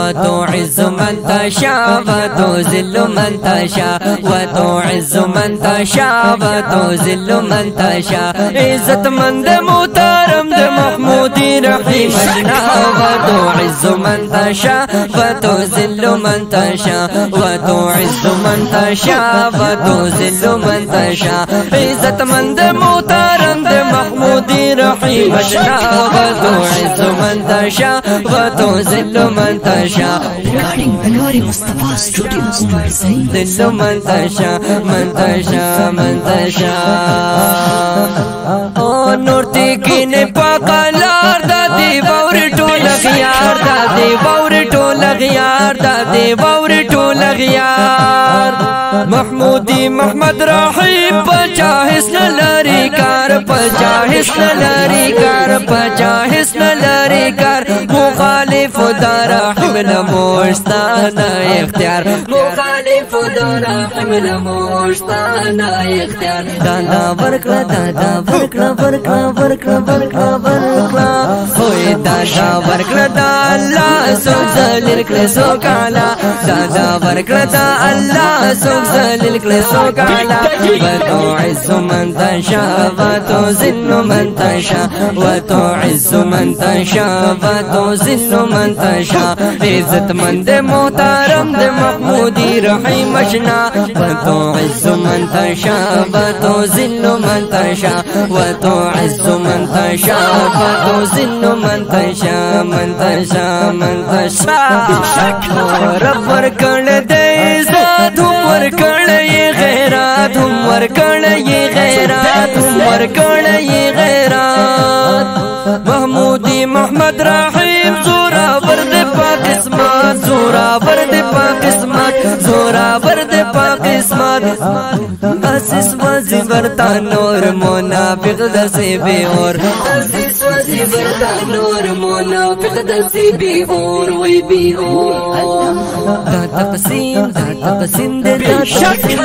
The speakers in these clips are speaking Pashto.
وتعز من تشاء وتذل من تشاء وتعز من تشاء وتذل من تشاء عزت مند محترم د محمودی رحیم اشنا وتعز من تشاء وتذل من تشاء وتعز من تشاء وتذل من تشاء عزت مند محترم د محمودی رحیم اشنا وتعز من تشاء وتذل من تشاء Recording Mustafa Studios ذل من تشاء من تشاء من تشاء او نور تکین پاکلار دادی باور ټول غیار دادی باور ټول غیار دادی باور ټول غیار محمودی محمد رحیم پچاهس لری کار پچاهس لری کار پچاهس لری کار مخالف دار حمل موشتان اختیار مخالف دار حمل موشتان اختیار دادا ورکلا دادا ورکلا ورکلا ورکلا ورکلا ورکلا ہوئے دادا ورکلا دا اللہ سوک زلیل کل سوکالا دادا ورکلا دا اللہ سوک زلیل کل سوکالا وتعز من تشاء وتذل من تشاء وتعز من تشاء وتذل من تشاء عزت مند محترم د محمودی رحیم اشنا وتعز من تشاء وتذل من تشاء وتعز من تشاء وتذل من تشاء من تشاء من تشاء رب ورکړ دې عزت ورکړ یې غیرت ورکړ یې غیرت ورکړ یې غیرت محمودی محمد رحیم زورا ورد پاکستان زورا ورد پاکستان زورا ورد پاکستان اسس وزی ورتا نور منافق دسی بی اور اسس وزی ورتا نور منافق دسی بی اور وی بی اور دا تقسیم دے دا تقسیم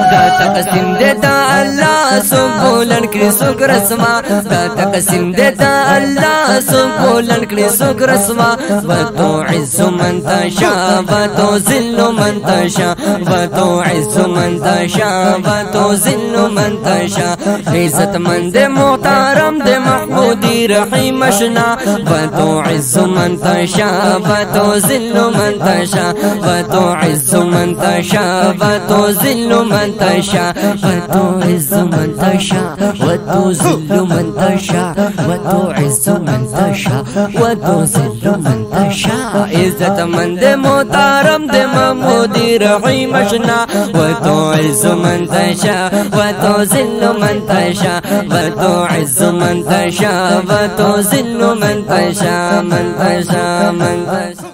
دا تقسیم دے دا اللہ سو بولن کری سوک رسما دا تقسیم دے دا اللہ سو بولن کری سوک رسما وتعز من تشاء وتذل من تشاء وتعز من تشاء وتذل من تشاء عزت مند محترم د محمودی رحیم اشنا وتعز من تشاء وتذل من تشاء وتعز من تشاء وتذل من تشاء وتعز من تشاء وتذل من تشاء وتعز من تشاء وتذل من تشاء عزت مند محترم د محمودی رحیم اشنا وتعز من تشاء وتذل من تشاء وتعز من تشاء وتذل من تشاء من تشاء من تشاء